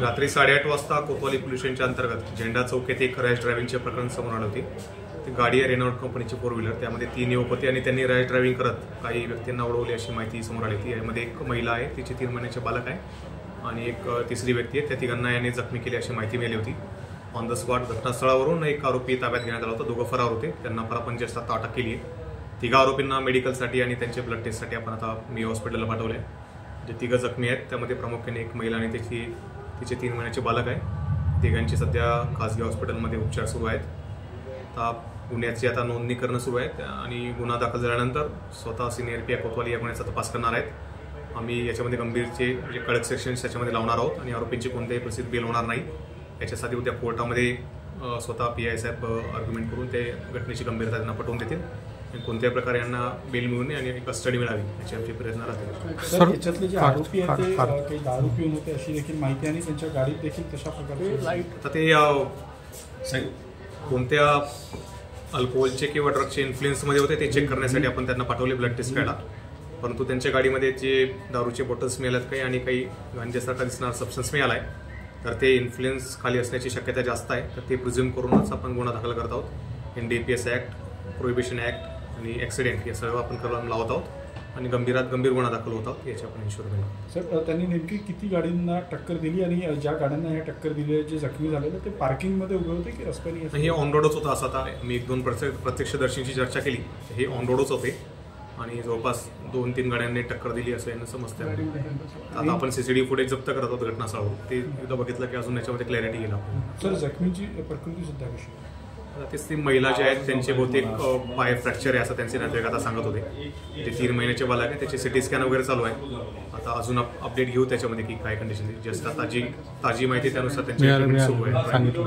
रात्री 8:30 वाजता कोतवाली पोलीस स्टेशनच्या अंतर्गत झेंडा चौक येथे एक रॅश ड्रायव्हिंगचे प्रकरण समोर आले होते। ती गाडी आहे रेनॉल्ट कंपनीची 4 व्हीलर, त्यामध्ये 3 युवक होते आणि त्यांनी रॅश ड्रायव्हिंग करत काही व्यक्तींना उडवली अशी माहिती समोर आली होती। यामध्ये एक महिला आहे, तिचे 3 महिन्याचे बालक आहे आणि एक तिसरी व्यक्ती आहे, त्या तिघांना याने जखमी केली अशी माहिती मिळाली होती। ऑन द स्पॉट घटनास्थळावरून एक आरोपी ताब्यात घेण्यात आला होता। दोघं फरार होते, त्यांना परापंचवीस तासात अटक केली आहे। तिघा आरोपींना मेडिकलसाठी आणि त्यांचे ब्लड टेस्टसाठी आपण आता मी हॉस्पिटलला पाठवले आहे। जे तिघं जखमी आहेत त्यामध्ये प्रामुख्याने एक महिला आणि तिचे 3 महिन्याचे बालक आहे। तिघांची सध्या खासगी हॉस्पिटलमध्ये उपचार सुरू आहेत। आता गुन्ह्याची आता नोंदणी करणं सुरू आहे आणि गुन्हा दाखल झाल्यानंतर स्वतः सिनियर पी कोतवाली या गुन्ह्याचा तपास करणार आहेत। आम्ही याच्यामध्ये गंभीरचे म्हणजे कडक सेक्शन्स याच्यामध्ये लावणार आहोत आणि आरोपींची कोणत्याही परिस्थितीत बेल होणार नाही। याच्यासाठी उद्या कोर्टामध्ये स्वतः PI साहेब आर्ग्युमेंट करून ते घटनेची गंभीरता त्यांना पटवून देतील आणि कोणत्याही प्रकारे यांना बेल मिळू नये आणि कस्टडी मिळावी याची आमचे प्रयत्न राहतील। सर, याच्यातले जे आरोपी आहेत ते काही दारू पिऊन होते अशी देखील माहिती आणि त्यांच्या गाडीत देखील तशा प्रकारे आता ते कोणत्या अल्कोहोलचे किंवा ड्रगचे इन्फ्लुएन्समध्ये होते ते चेक करण्यासाठी आपण त्यांना पाठवले ब्लड टेस्ट करायला, परंतु त्यांच्या गाडीमध्ये जे दारूचे बॉटल्स मिळाल्यात काही आणि काही गांजासारखा दिसणारा सबस्टन्स मिळाला आहे, तर ते इन्फ्लुएन्स खाली असण्याची शक्यता जास्त आहे। तर ते प्रिझ्युम करूनच आपण गुन्हा दाखल करत आहोत। NDPS ॲक्ट, प्रोहिबिशन ॲक्ट आणि ॲक्सिडेंट हे सर्व आपण कलम लावत आहोत आणि गंभीरात गंभीर गुन्हा दाखल होत आहोत याची आपण इन्शुअर केला। सर, त्यांनी नेमकी किती गाडींना टक्कर दिली आणि ज्या गाड्यांना हे टक्कर दिली जे जखमी झालेले ते पार्किंगमध्ये उभे होते की रस्त्याने? हे ऑन रोडच होतं। असं आता मी 1-2 प्रत्यक्षदर्शींची चर्चा केली, हे ऑन रोडच होते आणि जवळपास 2-3 गाड्यांनी टक्कर दिली असं यांना समजतं। आता आपण CCTV फुटेज जप्त करत आहोत घटनास्थळावर, ते एकदा बघितलं की अजून याच्यामध्ये क्लॅरिटी येईल आपण। सर, जखमींची प्रकृती सुद्धा कशी? तेच ती महिला जे आहेत त्यांचे बहुतेक पाय फ्रॅक्चर आहे असं त्यांचे नातेवाईक आता सांगत होते। ते 3 महिन्याचे बालक आहे, त्याचे CT स्कॅन वगैरे चालू आहे। आता अजून अपडेट घेऊ त्याच्यामध्ये की काय कंडिशन, जस्ट ताजी माहिती त्यानुसार त्यांची सुरू आहे। थँक्यू।